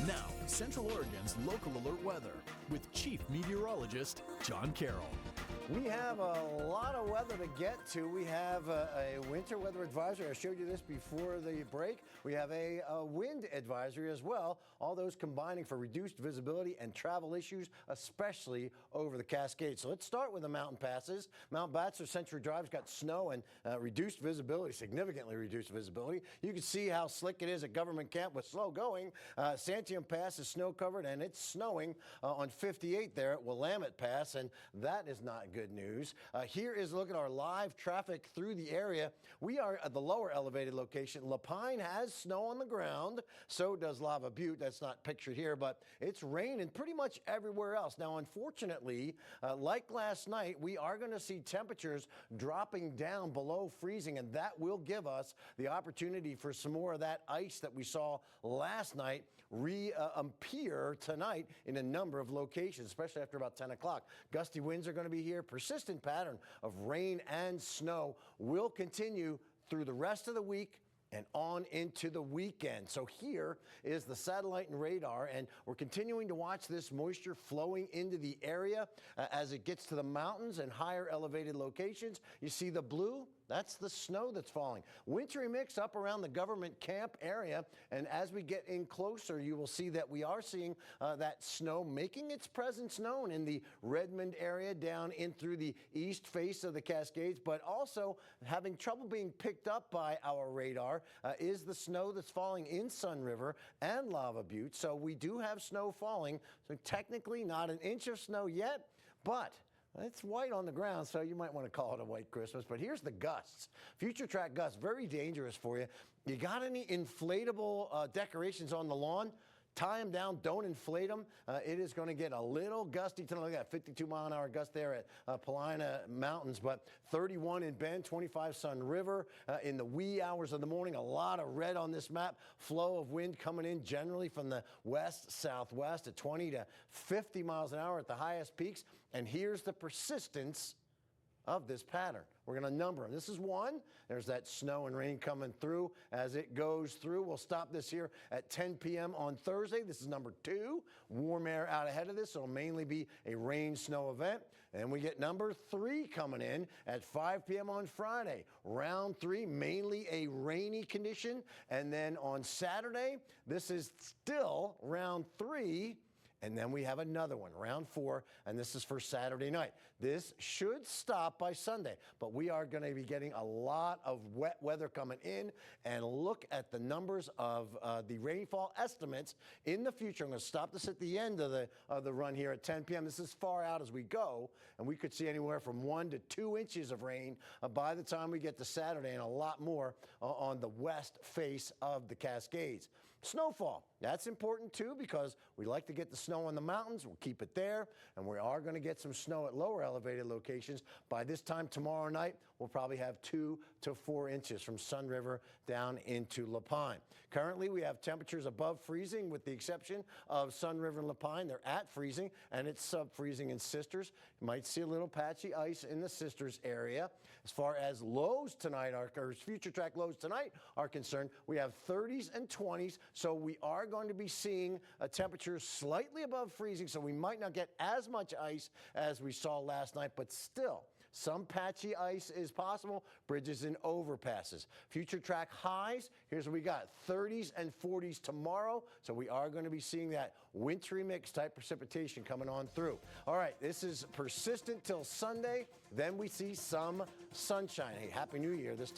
Now, Central Oregon's local alert weather with Chief Meteorologist John Carroll. We have a lot of weather to get to. We have a winter weather advisory. I showed you this before the break. We have a wind advisory as well. All those combining for reduced visibility and travel issues, especially over the Cascades. So let's start with the mountain passes. Mount Bachelor Century Drive's got snow and reduced visibility, significantly reduced visibility. You can see how slick it is at Government Camp with slow going. Santiam Pass is snow covered and it's snowing on 58 there at Willamette Pass, and that is not good news. Here is a look at our live traffic through the area. We are at the lower elevated location. Lapine has snow on the ground. So does Lava Butte. That's not pictured here, but it's raining pretty much everywhere else. Now, unfortunately, like last night, we are going to see temperatures dropping down below freezing, and that will give us the opportunity for some more of that ice that we saw last night reappear tonight in a number of locations, especially after about 10 o'clock. Gusty winds are going to be here. Persistent pattern of rain and snow will continue through the rest of the week and on into the weekend. So here is the satellite and radar, and we're continuing to watch this moisture flowing into the area as it gets to the mountains and higher elevated locations. You see the blue? That's the snow that's falling. Wintry mix up around the Government Camp area, and as we get in closer, you will see that we are seeing that snow making its presence known in the Redmond area down in through the east face of the Cascades, but also having trouble being picked up by our radar is the snow that's falling in Sun River and Lava Butte. So we do have snow falling, so technically not an inch of snow yet, but it's white on the ground, so you might want to call it a white Christmas. But here's the gusts. Future track gusts, very dangerous for you. You got any inflatable decorations on the lawn? Tie them down, don't inflate them. It is going to get a little gusty tonight. Look at that 52-mile-an-hour gust there at Paulina Mountains, but 31 in Bend, 25 Sun River. In the wee hours of the morning, a lot of red on this map. Flow of wind coming in generally from the west-southwest at 20 to 50 miles an hour at the highest peaks. And here's the persistence of this pattern. We're going to number them. This is one. There's that snow and rain coming through as it goes through. We'll stop this here at 10 p.m. on Thursday. This is number 2. Warm air out ahead of this, so it'll mainly be a rain-snow event. And we get number 3 coming in at 5 p.m. on Friday. Round 3, mainly a rainy condition. And then on Saturday, this is still round 3. And then we have another one, round 4, and this is for Saturday night. This should stop by Sunday, but we are going to be getting a lot of wet weather coming in. And look at the numbers of the rainfall estimates in the future. I'm going to stop this at the end of the run here at 10 p.m. This is far out as we go, and we could see anywhere from 1 to 2 inches of rain by the time we get to Saturday, and a lot more on the west face of the Cascades. Snowfall, that's important too, because we like to get the snow on the mountains. We'll keep it there, and we are going to get some snow at lower elevated locations. By this time tomorrow night, we'll probably have 2 to 4 inches from Sun River down into Lapine. Currently, we have temperatures above freezing with the exception of Sun River and Lapine. They're at freezing, and it's sub-freezing in Sisters. You might see a little patchy ice in the Sisters area. As far as lows tonight, or future track lows tonight are concerned, we have 30s and 20s, so we are going to be seeing a temperature slightly above freezing, so we might not get as much ice as we saw last night, but still, some patchy ice is possible, bridges and overpasses. Future track highs, here's what we got, 30s and 40s tomorrow, so we are going to be seeing that wintry mix type precipitation coming on through. All right, this is persistent till Sunday, then we see some sunshine. Hey, Happy New Year this time.